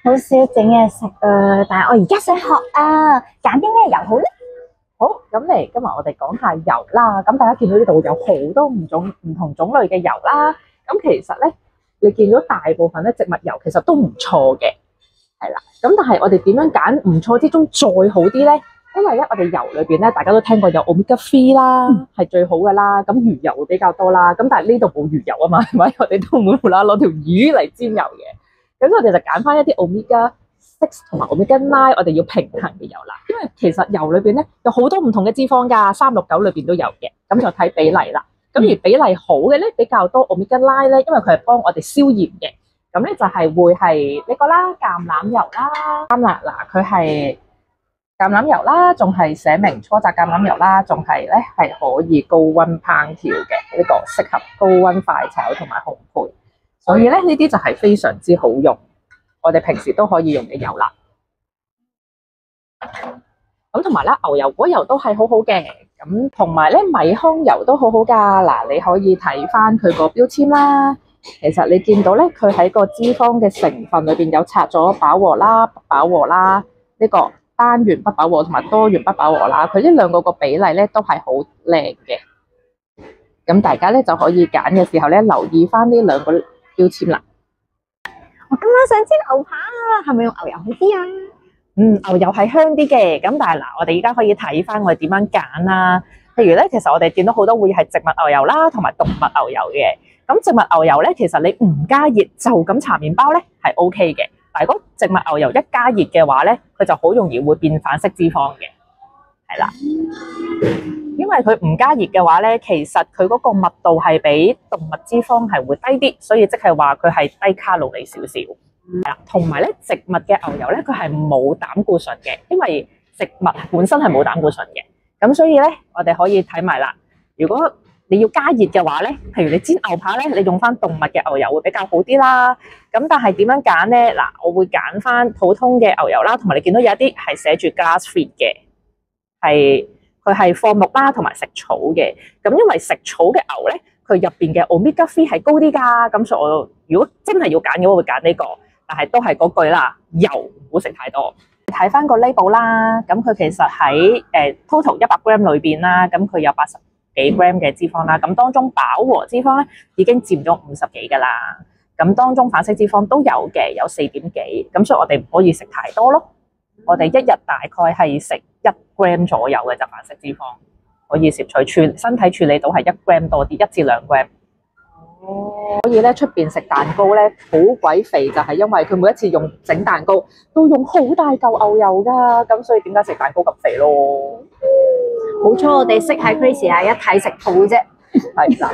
好少整嘢食啊，但係我而家想學啊，揀啲咩油好咧？好，咁嚟今日我哋講下油啦。咁大家見到呢度有好多唔同種類嘅油啦。咁其實咧，你見到大部分咧植物油其實都唔錯嘅，係啦。咁但係我哋點樣揀唔錯之中再好啲咧？因為咧我哋油裏邊咧，大家都聽過有 Omega 3啦，係最好噶啦。咁魚油會比較多啦。咁但係呢度冇魚油啊嘛，係咪？我哋都唔會無啦啦攞條魚嚟煎油嘅。咁我哋就揀翻一啲 Omega 6同埋 Omega 9，我哋要平衡嘅油啦。因為其實油裏邊咧有好多唔同嘅脂肪㗎，369裏邊都有嘅。咁就睇比例啦。咁而比例好嘅咧比較多 Omega 9咧，因為佢係幫我哋消炎嘅。咁咧就係會係呢個啦，橄欖油啦，啱啦，嗱佢係橄欖油啦，仲係寫明初榨橄欖油啦，仲係咧係可以高溫烹調嘅，呢個適合高溫快炒同埋烘焙，所以咧呢啲就係非常之好用，我哋平時都可以用嘅油啦。咁同埋咧牛油果油都係好好嘅，咁同埋咧米糠油都好好噶。嗱，你可以睇翻佢個標籤啦。其實你見到咧，佢喺個脂肪嘅成分裏邊有拆咗飽和啦、不飽和啦，呢個單元不飽和同埋多元不飽和啦。佢呢兩個個比例咧都係好靚嘅。咁大家咧就可以揀嘅時候咧，留意翻呢兩個標籤啦。我今晚想煎牛扒啊，係咪用牛油好啲啊？牛油係香啲嘅。咁但係嗱，我哋而家可以睇翻我哋點樣揀啦。譬如咧，其實我哋見到好多會係植物牛油啦，同埋動物牛油嘅。咁植物牛油咧，其實你唔加熱就咁搽麵包咧係 OK 嘅。但係如果植物牛油一加熱嘅話咧，佢就好容易會變反式脂肪嘅，係啦。因為佢唔加熱嘅話咧，其實佢嗰個密度係比動物脂肪係會低啲，所以即係話佢係低卡路里少少。係啦，同埋咧植物嘅牛油咧，佢係冇膽固醇嘅，因為植物本身係冇膽固醇嘅。咁所以咧，我哋可以睇埋啦。如果你要加熱嘅話咧，譬如你煎牛扒咧，你用翻動物嘅牛油會比較好啲啦。咁但係點樣揀咧？嗱，我會揀翻普通嘅牛油啦，同埋你見到有一啲係寫住 grass fed 嘅，佢係放牧啦，同埋食草嘅。咁因為食草嘅牛咧，佢入邊嘅 Omega 3係高啲㗎。咁所以我如果真係要揀嘅話，我會揀呢個。但係都係嗰句啦，油唔好食太多。睇翻個 label 啦，咁佢其實喺total 100g 裏邊啦，咁佢有80幾 gram 嘅脂肪啦，咁當中飽和脂肪咧已經佔咗50幾噶啦，咁當中反式脂肪都有嘅，有4點幾，咁所以我哋唔可以食太多咯。我哋一日大概係食1g 左右嘅就反式脂肪，可以攝取身體處理到係1g多啲，1至2g。所以咧出邊食蛋糕咧好鬼肥，就係因為佢每一次用整蛋糕都用好大嚿牛油噶，咁所以點解食蛋糕咁肥咯？冇錯，我哋識係 Crazy 啊，一睇食譜啫。係啦。